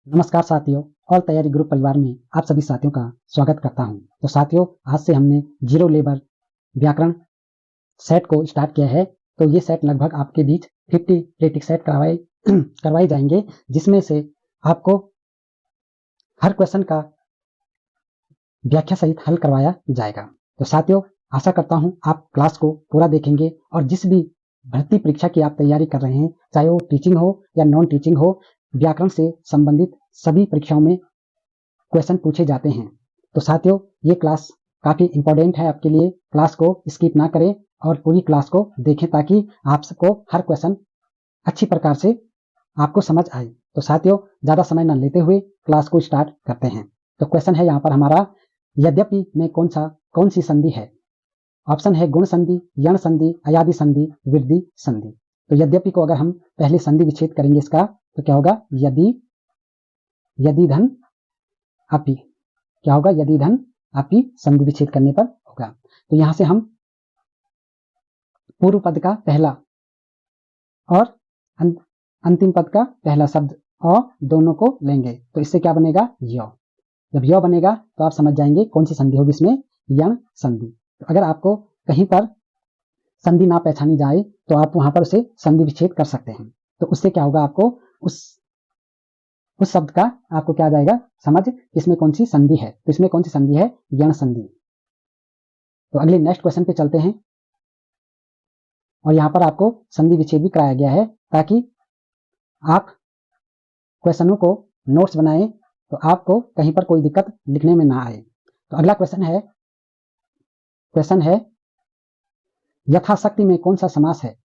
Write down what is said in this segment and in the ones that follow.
नमस्कार साथियों, ऑल तैयारी ग्रुप परिवार में आप सभी साथियों का स्वागत करता हूं। तो साथियों, आज से हमने जीरो लेबर व्याकरण सेट को स्टार्ट किया है। तो ये सेट लगभग आपके बीच 50 प्रैक्टिस सेट करवाए जाएंगे, जिसमें से आपको हर क्वेश्चन का व्याख्या सहित हल करवाया जाएगा। तो साथियों, आशा करता हूं आप क्लास को पूरा देखेंगे और जिस भी भर्ती परीक्षा की आप तैयारी कर रहे हैं, चाहे वो टीचिंग हो या नॉन टीचिंग हो, व्याकरण से संबंधित सभी परीक्षाओं में क्वेश्चन पूछे जाते हैं। तो साथियों, ये क्लास काफी इंपॉर्टेंट है आपके लिए। क्लास को स्किप ना करें और पूरी क्लास को देखें ताकि आप सबको हर क्वेश्चन अच्छी प्रकार से आपको समझ आए। तो साथियों, ज्यादा समय न लेते हुए क्लास को स्टार्ट करते हैं। तो क्वेश्चन है यहाँ पर हमारा, यद्यपि में कौन सी संधि है? ऑप्शन है गुण संधि, यण संधि, अयादि संधि, वृद्धि संधि। तो यद्यपि को अगर हम पहले संधि विच्छेद करेंगे इसका, तो क्या होगा? यदि धन अपि। क्या होगा? यदि धन अपि संधि विच्छेद करने पर होगा। तो यहां से हम पूर्व पद का पहला और अंतिम पद का पहला शब्द और दोनों को लेंगे। तो इससे क्या बनेगा? य। जब य बनेगा तो आप समझ जाएंगे कौन सी संधि होगी इसमें, यण संधि। तो अगर आपको कहीं पर संधि ना पहचानी जाए तो आप वहां पर उसे संधि विच्छेद कर सकते हैं। तो उससे क्या होगा? आपको उस शब्द का आपको क्या आ जाएगा समझ, इसमें कौन सी संधि है। तो इसमें कौन सी संधि है? यण संधि। तो अगले नेक्स्ट क्वेश्चन पे चलते हैं और यहां पर आपको संधि विच्छेद भी कराया गया है ताकि आप क्वेश्चनों को नोट्स बनाएं तो आपको कहीं पर कोई दिक्कत लिखने में ना आए। तो अगला क्वेश्चन है यथाशक्ति में कौन सा समास है?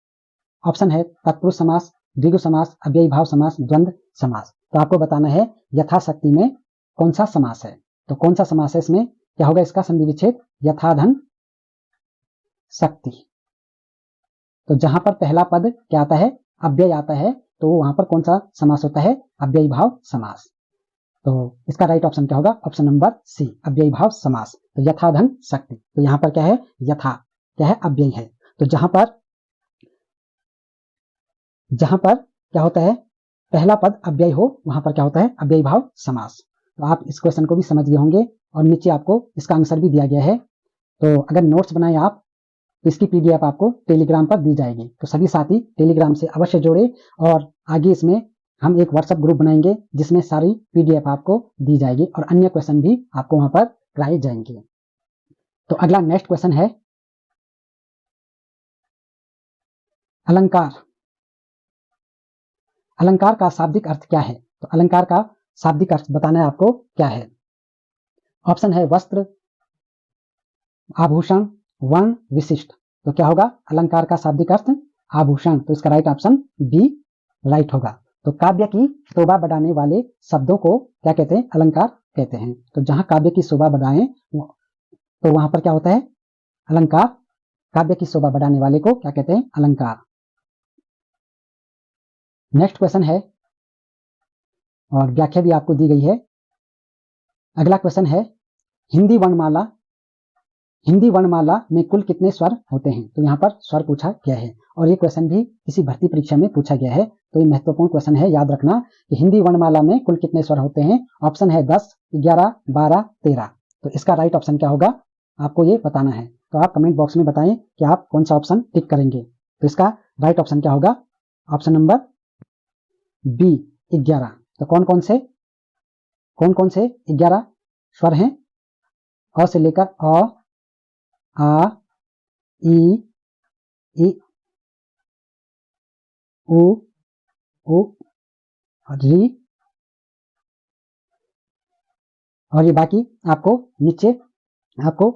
ऑप्शन है तत्पुरुष समास, द्विगु समास, अव्ययी भाव समास, द्वंद्व समास। तो आपको बताना है यथाशक्ति में कौन सा समास है। तो कौन सा समास है इसमें? क्या होगा इसका संधि विच्छेद? यथाधन शक्ति। तो जहां पर पहला पद क्या आता है? अव्यय आता है। तो वहां पर कौन सा समास होता है? अव्ययी भाव समास। तो इसका राइट ऑप्शन क्या होगा? ऑप्शन नंबर सी, अव्ययी भाव समास। तो यथाधन शक्ति। तो यहां पर क्या है? यथा क्या है? अव्यय है। तो जहां पर क्या होता है? पहला पद अव्यय हो, वहां पर क्या होता है? अव्ययी भाव समास। तो आप इस क्वेश्चन को भी समझ गए होंगे और नीचे आपको इसका आंसर भी दिया गया है। तो अगर नोट्स बनाए आप तो इसकी पीडीएफ आपको टेलीग्राम पर दी जाएगी। तो सभी साथी टेलीग्राम से अवश्य जोड़े और आगे इसमें हम एक व्हाट्सएप ग्रुप बनाएंगे जिसमें सारी पीडीएफ आपको दी जाएगी और अन्य क्वेश्चन भी आपको वहां पर कराए जाएंगे। तो अगला नेक्स्ट क्वेश्चन है अलंकार। अलंकार का शाब्दिक अर्थ क्या है? तो अलंकार का शाब्दिक अर्थ बताना है आपको क्या है। ऑप्शन है वस्त्र, आभूषण, वर्ण, विशिष्ट। तो क्या होगा अलंकार का शाब्दिक अर्थ? आभूषण। तो इसका राइट ऑप्शन बी राइट होगा। तो काव्य की शोभा बढ़ाने वाले शब्दों को क्या कहते हैं? अलंकार कहते हैं। तो जहां काव्य की शोभा बढ़ाएं तो वहां पर क्या होता है? अलंकार। काव्य की शोभा बढ़ाने वाले को क्या कहते हैं? अलंकार। नेक्स्ट क्वेश्चन है और व्याख्या भी आपको दी गई है। अगला क्वेश्चन है हिंदी वर्णमाला में कुल कितने स्वर होते हैं? तो यहाँ पर स्वर पूछा गया है और ये क्वेश्चन भी किसी भर्ती परीक्षा में पूछा गया है। तो ये महत्वपूर्ण क्वेश्चन है, याद रखना कि हिंदी वर्णमाला में कुल कितने स्वर होते हैं। ऑप्शन है 10, 11, 12, 13। तो इसका राइट ऑप्शन क्या होगा आपको ये बताना है। तो आप कमेंट बॉक्स में बताएं कि आप कौन सा ऑप्शन टिक करेंगे। तो इसका राइट ऑप्शन क्या होगा? Option number B, 11। तो कौन कौन से 11 स्वर हैं? अ से लेकर अ, आ, ई, उ, री और ये बाकी आपको नीचे आपको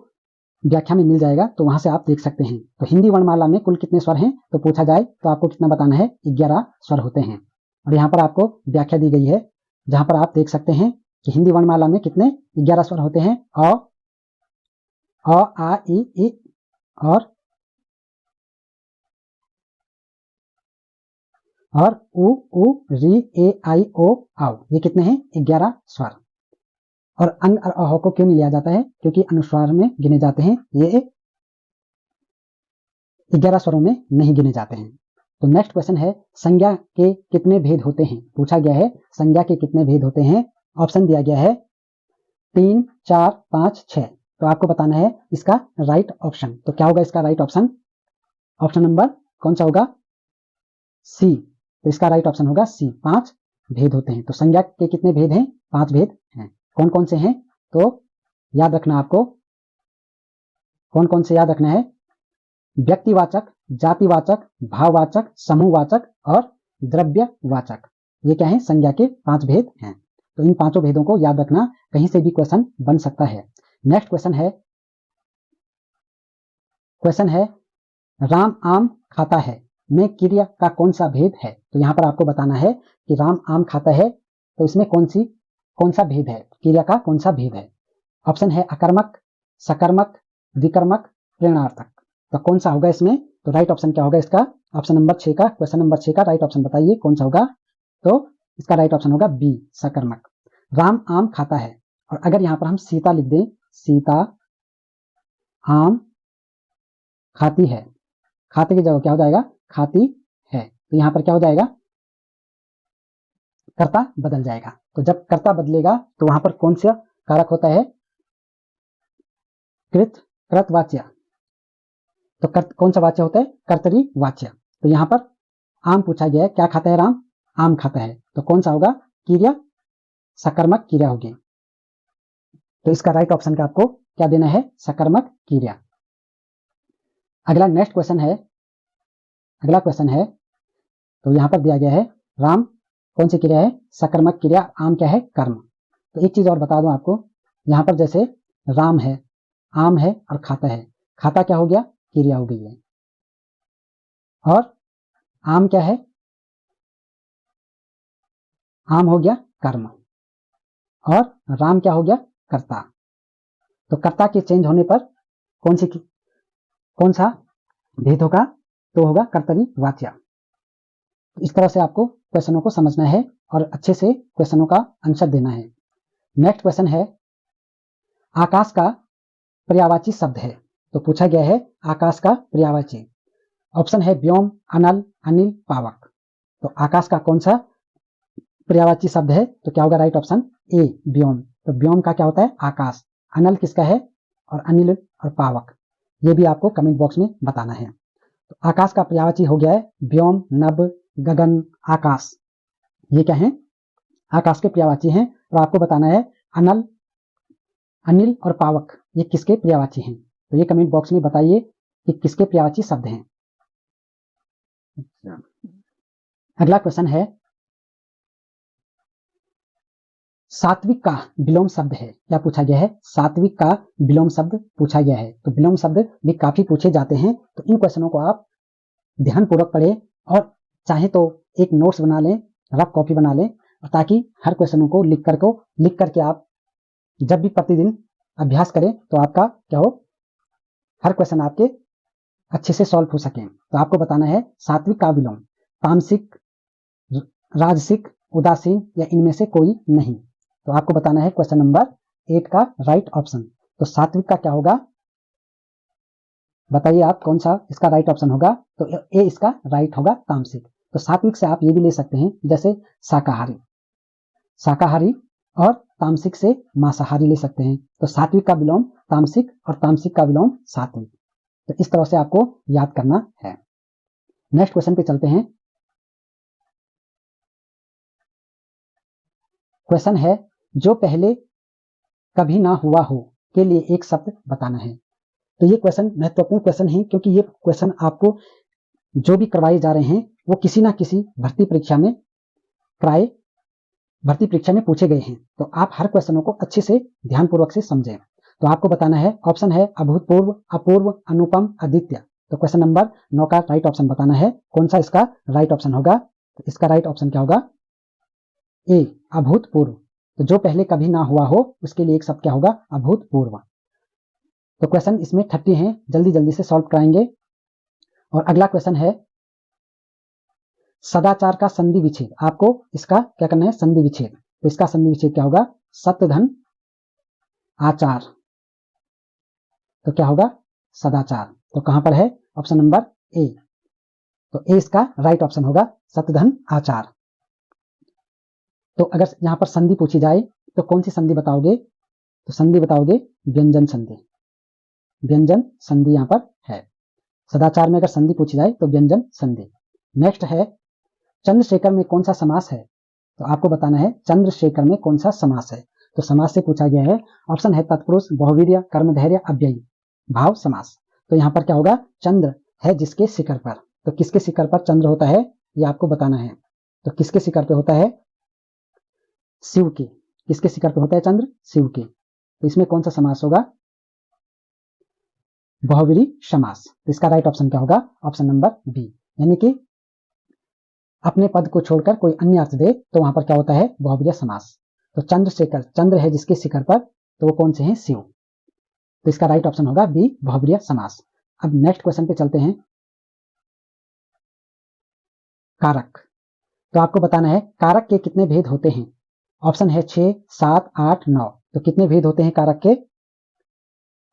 व्याख्या में मिल जाएगा, तो वहां से आप देख सकते हैं। तो हिंदी वर्णमाला में कुल कितने स्वर हैं तो पूछा जाए तो आपको कितना बताना है? 11 स्वर होते हैं। और यहाँ पर आपको व्याख्या दी गई है जहां पर आप देख सकते हैं कि हिंदी वर्णमाला में कितने 11 स्वर होते हैं। अ, आ, ई और उ, री, ए, आई, ओ, आओ। ये कितने हैं? 11 स्वर। और अंग और अह को क्यों नहीं लिया जाता है? क्योंकि अनुस्वार में गिने जाते हैं, ये 11 स्वरों में नहीं गिने जाते हैं। तो नेक्स्ट क्वेश्चन है संज्ञा के कितने भेद होते हैं, पूछा गया है संज्ञा के कितने भेद होते हैं। ऑप्शन दिया गया है 3, 4, 5, 6। तो आपको बताना है इसका राइट ऑप्शन। तो क्या होगा इसका राइट ऑप्शन? ऑप्शन नंबर कौन सा होगा? सी। तो इसका राइट ऑप्शन होगा सी, 5 भेद होते हैं। तो संज्ञा के कितने भेद हैं? 5 भेद हैं। कौन कौन से हैं? तो याद रखना आपको, कौन कौन से याद रखना है? व्यक्तिवाचक, जातिवाचक, भाववाचक, समूहवाचक और द्रव्यवाचक। ये क्या है? संज्ञा के 5 भेद हैं। तो इन पांचों भेदों को याद रखना, कहीं से भी क्वेश्चन बन सकता है। नेक्स्ट क्वेश्चन है राम आम खाता है में क्रिया का कौन सा भेद है? तो यहां पर आपको बताना है कि राम आम खाता है, तो इसमें कौन सा भेद है, क्रिया का कौन सा भेद है? ऑप्शन है अकर्मक, सकर्मक, विकर्मक, प्रेरणार्थक। तो कौन सा होगा इसमें? तो राइट ऑप्शन क्या होगा इसका? ऑप्शन नंबर 6 का, क्वेश्चन नंबर 6 का राइट ऑप्शन बताइए कौन सा होगा? तो इसका राइट ऑप्शन होगा बी, सकर्मक। राम आम खाता है, और अगर यहां पर हम सीता लिख दें, सीता आम खाती है, खाते की जगह क्या हो जाएगा? खाती है। तो यहां पर क्या हो जाएगा? कर्ता बदल जाएगा। तो जब कर्ता बदलेगा तो वहां पर कौन सा कारक होता है? कृतवाच्य। तो कौन सा वाच्य होता है? कर्तरी वाच्य। तो यहां पर आम पूछा गया है, क्या खाता है राम? आम खाता है। तो कौन सा होगा? क्रिया सकर्मक क्रिया होगी। तो इसका राइट ऑप्शन का आपको क्या देना है? सकर्मक क्रिया। अगला नेक्स्ट क्वेश्चन है, अगला क्वेश्चन है, तो यहां पर दिया गया है राम कौन सी क्रिया है? सकर्मक क्रिया, आम क्या है? कर्म। तो एक चीज और बता दूं आपको, यहां पर जैसे राम है, आम है और खाता है, खाता क्या हो गया? क्रिया हो गई है। और आम क्या है? आम हो गया कर्म। और राम क्या हो गया? कर्ता। तो कर्ता के चेंज होने पर कौन सा भेद होगा? तो होगा कर्तरी वाच्य। इस तरह से आपको क्वेश्चनों को समझना है और अच्छे से क्वेश्चनों का आंसर देना है। नेक्स्ट क्वेश्चन है आकाश का पर्यायवाची शब्द है। तो पूछा गया है आकाश का पर्यायवाची। ऑप्शन है व्योम, अनल, अनिल, पावक। तो आकाश का कौन सा पर्यायवाची शब्द है? तो क्या होगा राइट ऑप्शन? ए, व्योम। तो व्योम का क्या होता है? आकाश। अनल किसका है? और अनिल और पावक, ये भी आपको कमेंट बॉक्स में बताना है। तो आकाश का पर्यायवाची हो गया है व्योम, नभ, गगन, आकाश। ये क्या है? आकाश के पर्यायवाची हैं। और आपको बताना है अनल, अनिल और पावक ये किसके पर्यायवाची हैं। तो ये कमेंट बॉक्स में बताइए कि किसके पर्यायवाची शब्द हैं। अगला क्वेश्चन है सात्विक का विलोम शब्द है। क्या पूछा गया है? सात्विक का विलोम शब्द पूछा गया है। तो विलोम शब्द भी काफी पूछे जाते हैं, तो इन क्वेश्चनों को आप ध्यानपूर्वक पढ़ें और चाहे तो एक नोट्स बना लें, रफ कॉपी बना लें, ताकि हर क्वेश्चनों को लिख करके आप जब भी प्रतिदिन अभ्यास करें तो आपका क्या हो, हर क्वेश्चन आपके अच्छे से सॉल्व हो सके। तो आपको बताना है सात्विक का विलोम तामसिक, राजसिक, उदासीन या इनमें से कोई नहीं। तो आपको बताना है क्वेश्चन नंबर 8 का राइट ऑप्शन। तो सात्विक का क्या होगा? बताइए आप कौन सा इसका राइट ऑप्शन होगा? तो ए इसका राइट होगा, तामसिक। तो सात्विक से आप ये भी ले सकते हैं जैसे शाकाहारी, शाकाहारी, और तामसिक से मांसाहारी ले सकते हैं। तो सात्विक का विलोम तामसिक और तामसिक का विलोम सात्विक। तो इस तरह से आपको याद करना है। नेक्स्ट क्वेश्चन पे चलते हैं। क्वेश्चन है जो पहले कभी ना हुआ हो के लिए एक शब्द बताना है। तो ये क्वेश्चन महत्वपूर्ण क्वेश्चन है, क्योंकि ये क्वेश्चन आपको जो भी करवाए जा रहे हैं वो किसी ना किसी भर्ती परीक्षा में पूछे गए हैं। तो आप हर क्वेश्चनों को अच्छे से ध्यानपूर्वक से समझें। तो आपको बताना है, ऑप्शन है अभूतपूर्व, अपूर्व, अनुपम, अद्वितीय। तो क्वेश्चन नंबर 9 का राइट ऑप्शन बताना है, कौन सा इसका राइट ऑप्शन होगा? तो इसका राइट ऑप्शन क्या होगा? ए, अभूतपूर्व। तो जो पहले कभी ना हुआ हो उसके लिए एक शब्द क्या होगा? अभूतपूर्व। तो क्वेश्चन इसमें 30 हैं, जल्दी जल्दी से सॉल्व कराएंगे। और अगला क्वेश्चन है सदाचार का संधि विच्छेद। आपको इसका क्या करना है? संधि विच्छेद। तो इसका संधि विच्छेद क्या होगा? सत्य, धन, आचार। तो क्या होगा? सदाचार। तो कहां पर है? Option number A. तो ए इसका राइट ऑप्शन होगा, शतधन आचार। तो अगर यहां पर संधि पूछी जाए तो कौन सी संधि बताओगे? तो संधि बताओगे व्यंजन संधि। व्यंजन संधि यहां पर है। सदाचार में अगर संधि पूछी जाए तो व्यंजन संधि। नेक्स्ट है चंद्रशेखर में कौन सा समास है? तो आपको बताना है चंद्रशेखर में कौन सा समास है। तो समास से पूछा गया है। ऑप्शन है तत्पुरुष, बहुवीर्य, कर्मधैर्य, अव्ययी, भाव समास। तो यहां पर क्या होगा? चंद्र है जिसके शिखर पर। तो किसके शिखर पर चंद्र होता है ये आपको बताना है। तो किसके शिखर पे होता है? शिव के। किसके शिखर पे होता है चंद्र? शिव के। तो इसमें कौन सा समास होगा? बहुव्रीहि समास। तो इसका राइट ऑप्शन क्या होगा? ऑप्शन नंबर बी, यानी कि अपने पद को छोड़कर कोई अन्य अर्थ दे तो वहां पर क्या होता है? बहुव्रीहि समास। तो चंद्रशेखर, चंद्र है जिसके शिखर पर, तो वो कौन से हैं? शिव। तो इसका राइट ऑप्शन होगा बी, बहुव्रीहि समास। अब नेक्स्ट क्वेश्चन पे चलते हैं। कारक। तो आपको बताना है कारक के कितने भेद होते हैं? ऑप्शन है 6, 7, 8, 9। तो कितने भेद होते हैं कारक के?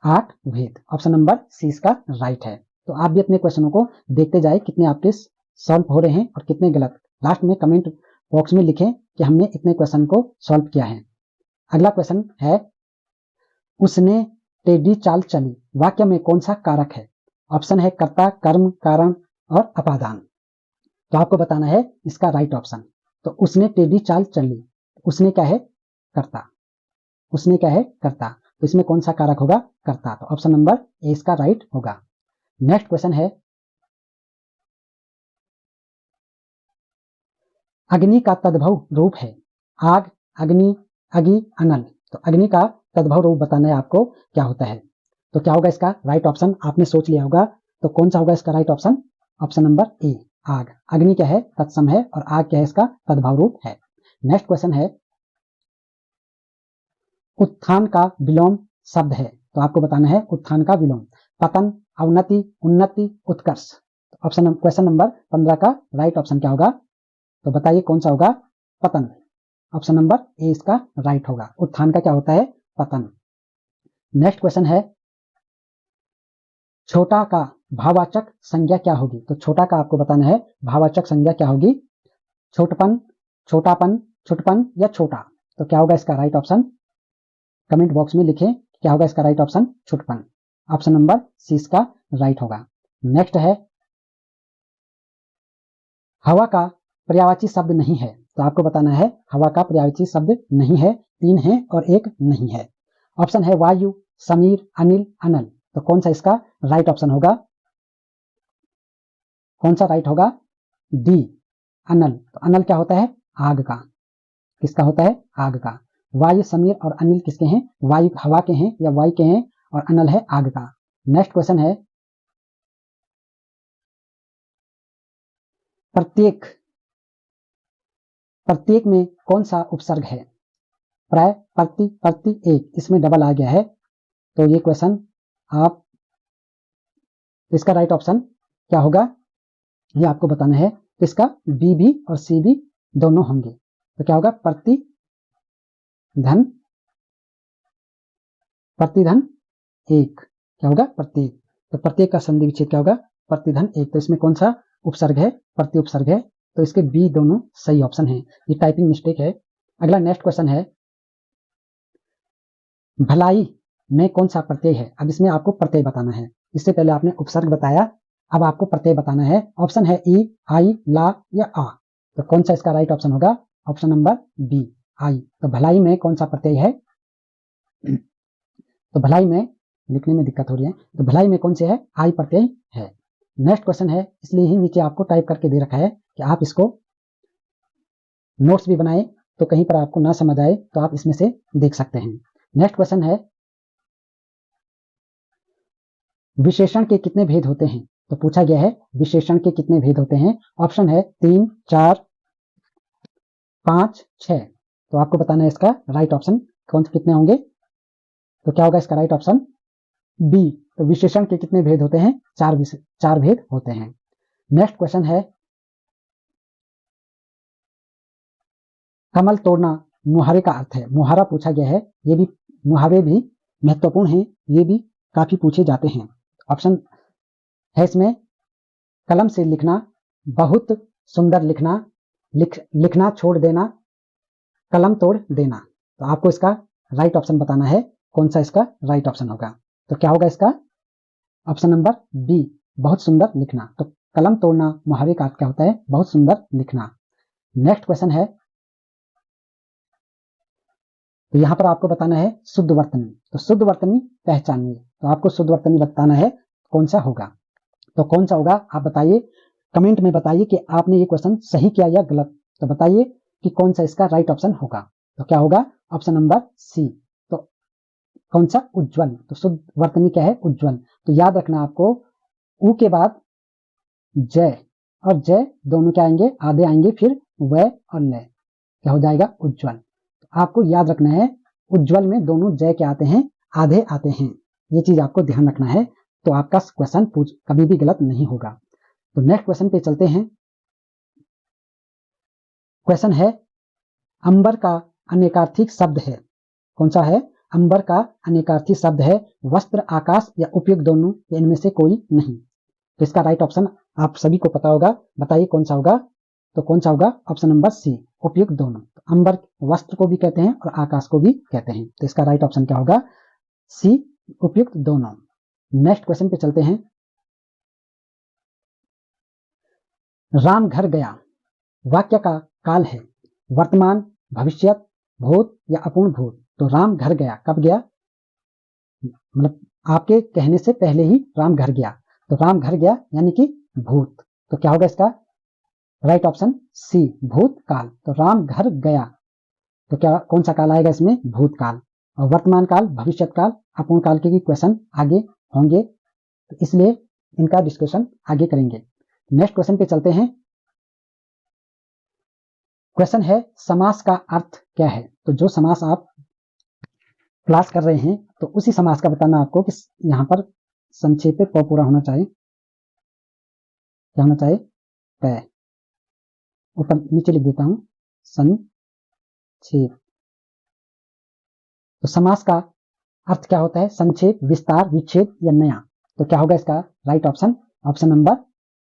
8 भेद। ऑप्शन नंबर सी इसका राइट है। तो आप भी अपने क्वेश्चनों को देखते जाए कितने आपके सॉल्व हो रहे हैं और कितने गलत। लास्ट में कमेंट बॉक्स में लिखें कि हमने इतने क्वेश्चन को सॉल्व किया है। अगला क्वेश्चन है उसने टेढ़ी चाल चली, वाक्य में कौन सा कारक है? ऑप्शन है कर्ता, कर्म, कारण और अपादान। तो आपको बताना है इसका राइट ऑप्शन। तो उसने टेढ़ी चाल चली, उसने क्या है? कर्ता। उसने क्या है? कर्ता। तो इसमें कौन सा कारक होगा? कर्ता। तो ऑप्शन नंबर ए इसका राइट होगा। नेक्स्ट क्वेश्चन है अग्नि का तद्भव रूप है आग, अग्नि, अगि, अनल। तो अग्नि का तद्भव रूप बताना है आपको क्या होता है। तो क्या होगा इसका राइट ऑप्शन? आपने सोच लिया होगा। तो कौन सा होगा इसका right option? Option number A, आग। अग्नि क्या है? तत्सम है और आग क्या है? इसका तद्भव रूप है। नेक्स्ट क्वेश्चन है उत्थान का विलोम शब्द है। तो आपको बताना है उत्थान का विलोम। पतन, अवनति, उन्नति, उत्कर्ष। ऑप्शन क्वेश्चन नंबर 15 का राइट ऑप्शन क्या होगा? तो बताइए कौन सा होगा? पतन। ऑप्शन नंबर ए इसका राइट होगा। उत्थान का क्या होता है? पतन। नेक्स्ट क्वेश्चन है छोटा का भाववाचक संज्ञा क्या होगी? तो छोटा का आपको बताना है भाववाचक संज्ञा क्या होगी? छोटपन, छोटापन, छुटपन या छोटा। तो क्या होगा इसका राइट ऑप्शन? कमेंट बॉक्स में लिखें क्या होगा इसका राइट ऑप्शन? छुटपन। ऑप्शन नंबर सी इसका राइट होगा। नेक्स्ट है हवा का पर्यायवाची शब्द नहीं है। तो आपको बताना है हवा का पर्यायवाची शब्द नहीं है। 3 है और 1 नहीं है। ऑप्शन है वायु, समीर, अनिल, अनल। तो कौन सा इसका राइट ऑप्शन होगा? कौन सा राइट होगा? डी, अनल। तो अनल क्या होता है? आग का। किसका होता है? आग का। वायु, समीर और अनिल किसके हैं? वायु हवा के हैं या वायु के हैं और अनल है आग का। नेक्स्ट क्वेश्चन है प्रत्येक, प्रत्येक में कौन सा उपसर्ग है? प्राय, प्रति, प्रति, एक। इसमें डबल आ गया है। तो ये क्वेश्चन आप, इसका राइट ऑप्शन क्या होगा ये आपको बताना है। तो इसका बी भी और सी भी दोनों होंगे। तो क्या होगा? प्रति धन, प्रतिधन एक। क्या होगा? प्रत्येक। तो प्रत्येक का संधि विच्छेद क्या होगा? प्रतिधन एक। तो इसमें कौन सा उपसर्ग है? प्रति उपसर्ग है। तो इसके बी दोनों सही ऑप्शन है। ये टाइपिंग मिस्टेक है। अगला नेक्स्ट क्वेश्चन है भलाई में कौन सा प्रत्यय है? अब इसमें आपको प्रत्यय बताना है। इससे पहले आपने उपसर्ग बताया, अब आपको प्रत्यय बताना है। ऑप्शन है ई, आई, ला या आ। तो कौन सा इसका राइट ऑप्शन होगा? ऑप्शन नंबर बी, आई। तो भलाई में कौन सा प्रत्यय है? तो भलाई में लिखने में दिक्कत हो रही है। तो भलाई में कौन से है? आई प्रत्यय है। नेक्स्ट क्वेश्चन है, इसलिए ही नीचे आपको टाइप करके दे रखा है कि आप इसको नोट्स भी बनाए, तो कहीं पर आपको ना समझ आए तो आप इसमें से देख सकते हैं। नेक्स्ट क्वेश्चन है विशेषण के कितने भेद होते हैं? तो पूछा गया है विशेषण के कितने भेद होते हैं। ऑप्शन है 3, 4, 5, 6। तो आपको बताना है इसका राइट ऑप्शन कौन से कितने होंगे। तो क्या होगा इसका राइट ऑप्शन? बी। तो विशेषण के कितने भेद होते हैं? 4 भेद होते हैं। नेक्स्ट क्वेश्चन है कमल तोड़ना मुहारे का अर्थ है। मुहारा पूछा गया है। ये भी मुहारे भी महत्वपूर्ण हैं, ये भी काफी पूछे जाते हैं। ऑप्शन है इसमें कलम से लिखना, बहुत सुंदर लिखना, लिखना छोड़ देना, कलम तोड़ देना। तो आपको इसका राइट ऑप्शन बताना है, कौन सा इसका राइट ऑप्शन होगा। तो क्या होगा इसका ऑप्शन नंबर बी, बहुत सुंदर लिखना। तो कलम तोड़ना मुहावरे का अर्थ क्या होता है, बहुत सुंदर लिखना। नेक्स्ट क्वेश्चन है, तो यहां पर आपको बताना है शुद्ध वर्तनी। तो शुद्ध वर्तनी पहचानिए। तो आपको शुद्ध वर्तनी बताना है कौन सा होगा। तो कौन सा होगा आप बताइए, कमेंट में बताइए कि आपने ये क्वेश्चन सही किया या गलत। तो बताइए कि कौन सा इसका राइट ऑप्शन होगा। तो क्या होगा ऑप्शन नंबर सी। तो कौन सा, उज्जवल। तो शुद्ध वर्तनी क्या है, उज्जवल। तो याद रखना आपको, उ के बाद जय और जय दोनों क्या आएंगे, आधे आएंगे, फिर वह और लय, क्या हो जाएगा, उज्जवल। तो आपको याद रखना है उज्जवल में दोनों जय क्या आते हैं, आधे आते हैं। ये चीज आपको ध्यान रखना है, तो आपका क्वेश्चन कभी भी गलत नहीं होगा। तो नेक्स्ट क्वेश्चन पे चलते हैं। क्वेश्चन है, अंबर का अनेकार्थी शब्द है। कौन सा है, अंबर का अनेकार्थी शब्द है वस्त्र, आकाश या उपयुक्त दोनों, या इनमें से कोई नहीं। तो इसका राइट ऑप्शन आप सभी को पता होगा, बताइए कौन सा होगा। तो कौन सा होगा, ऑप्शन नंबर सी, उपयुक्त दोनों। तो अंबर वस्त्र को भी कहते हैं और आकाश को भी कहते हैं। तो इसका राइट ऑप्शन क्या होगा, सी, उपयुक्त दोनों। नेक्स्ट क्वेश्चन पे चलते हैं। राम घर गया वाक्य का काल है वर्तमान, भविष्य, भूत या अपूर्ण भूत। तो राम घर गया, कब गया, मतलब आपके कहने से पहले ही राम घर गया। तो राम घर गया यानी कि भूत। तो क्या होगा इसका राइट ऑप्शन सी, भूतकाल। तो राम घर गया, तो क्या कौन सा काल आएगा इसमें, भूतकाल। और वर्तमान काल, भविष्य काल, अपूर्ण काल के क्वेश्चन आगे होंगे, तो इसलिए इनका डिस्कशन आगे करेंगे। नेक्स्ट क्वेश्चन पे चलते हैं। क्वेश्चन है, समास का अर्थ क्या है। तो जो समास आप क्लास कर रहे हैं, तो उसी समास का बताना आपको कि यहां पर संक्षेप पे पूरा होना चाहिए, क्या होना चाहिए, तय। ऊपर नीचे लिख देता हूं, संक्षेप। तो समास का अर्थ क्या होता है, संक्षेप, विस्तार, विच्छेद या नया। तो क्या होगा इसका राइट ऑप्शन, ऑप्शन नंबर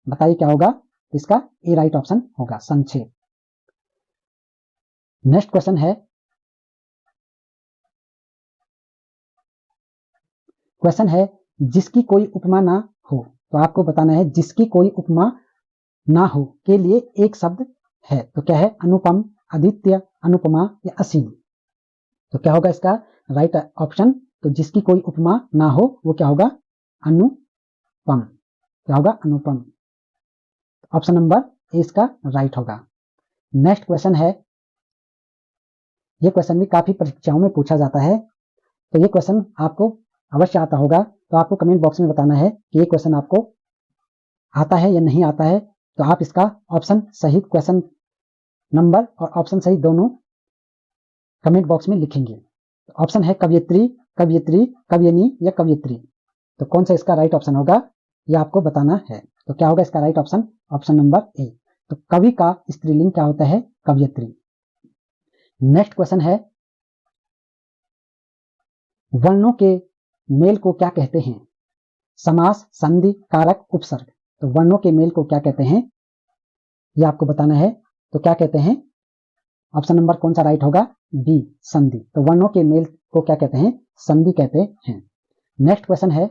बताइए क्या होगा। तो इसका ए राइट ऑप्शन होगा, संक्षेप। नेक्स्ट क्वेश्चन है, क्वेश्चन है, जिसकी कोई उपमा ना हो। तो आपको बताना है जिसकी कोई उपमा ना हो के लिए एक शब्द है। तो क्या है, अनुपम, अद्वितीय, अनुपमा या असीम। तो क्या होगा इसका राइट ऑप्शन। तो जिसकी कोई उपमा ना हो वो क्या होगा, अनुपम। क्या होगा, अनुपम। ऑप्शन नंबर ए इसका राइट होगा। नेक्स्ट क्वेश्चन है, ये क्वेश्चन भी काफी परीक्षाओं में पूछा जाता है, तो ये क्वेश्चन आपको अवश्य आता होगा। तो आपको कमेंट बॉक्स में बताना है कि ये क्वेश्चन आपको आता है या नहीं आता है। तो आप इसका ऑप्शन सहित क्वेश्चन नंबर और ऑप्शन सहित दोनों कमेंट बॉक्स में लिखेंगे। ऑप्शन है कवयित्री, कवयित्री, कवयिनी या कवयित्री। तो कौन सा इसका राइट ऑप्शन होगा, ये आपको बताना है। तो क्या होगा इसका right option, option number A. तो कवि का स्त्रीलिंग क्या होता है, कवयित्री। नेक्स्ट क्वेश्चन है, वर्णों के मेल को क्या कहते हैं, समास, संधि, कारक, उपसर्ग। तो वर्णों के मेल को क्या कहते हैं, ये आपको बताना है। तो क्या कहते हैं, ऑप्शन नंबर कौन सा राइट होगा, बी, संधि। तो वर्णों के मेल को क्या कहते हैं, संधि कहते हैं। नेक्स्ट क्वेश्चन है,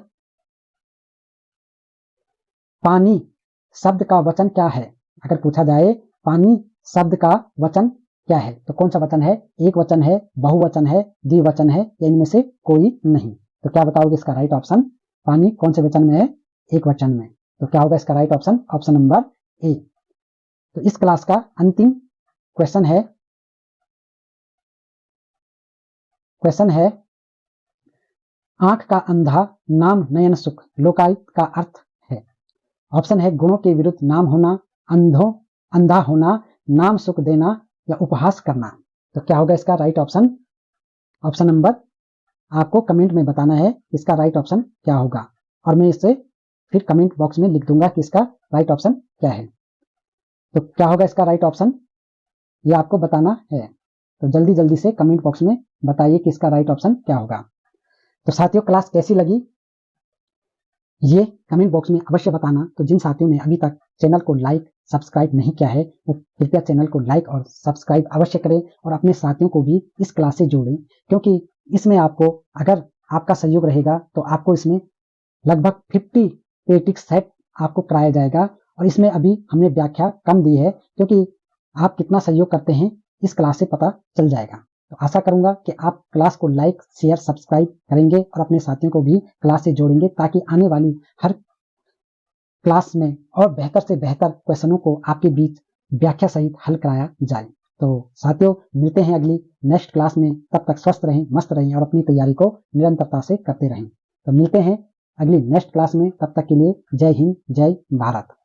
पानी शब्द का वचन क्या है। अगर पूछा जाए पानी शब्द का वचन क्या है, तो कौन सा वचन है, एक वचन है, बहुवचन है, द्विवचन है या इनमें से कोई नहीं। तो क्या बताओगे इसका राइट ऑप्शन, पानी कौन से वचन में है, एक वचन में। तो क्या होगा इसका right option, option number A. तो इस क्लास का अंतिम क्वेश्चन है, क्वेश्चन है, आंख का अंधा नाम नयन सुख, लोकायत का अर्थ है। ऑप्शन है गुणों के विरुद्ध नाम होना, अंधा होना, नाम सुख देना या उपहास करना। तो क्या होगा इसका राइट ऑप्शन, ऑप्शन नंबर आपको कमेंट में बताना है इसका राइट ऑप्शन क्या होगा, और मैं इसे फिर कमेंट बॉक्स में लिख दूंगा कि इसका राइट ऑप्शन क्या है। तो क्या होगा इसका राइट ऑप्शन, ये आपको बताना है। तो जल्दी जल्दी से कमेंट बॉक्स में बताइए कि इसका राइट ऑप्शन क्या होगा। तो साथियों क्लास कैसी लगी ये कमेंट बॉक्स में अवश्य बताना। तो जिन साथियों ने अभी तक चैनल को लाइक, सब्सक्राइब नहीं किया है वो कृपया चैनल को लाइक और सब्सक्राइब अवश्य करें और अपने साथियों को भी इस क्लास से जोड़ें, क्योंकि इसमें आपको अगर आपका सहयोग रहेगा तो आपको इसमें लगभग 50 पेटिक सेट आपको कराया जाएगा। और इसमें अभी हमने व्याख्या कम दी है, क्योंकि आप कितना सहयोग करते हैं इस क्लास से पता चल जाएगा। तो आशा करूंगा कि आप क्लास को लाइक शेयर सब्सक्राइब करेंगे और अपने साथियों को भी क्लास से जोड़ेंगे, ताकि आने वाली हर क्लास में और बेहतर से बेहतर क्वेश्चनों को आपके बीच व्याख्या सहित हल कराया जाए। तो साथियों, मिलते हैं अगली नेक्स्ट क्लास में। तब तक स्वस्थ रहें, मस्त रहें और अपनी तैयारी को निरंतरता से करते रहें। तो मिलते हैं अगली नेक्स्ट क्लास में। तब तक के लिए जय हिंद, जय भारत।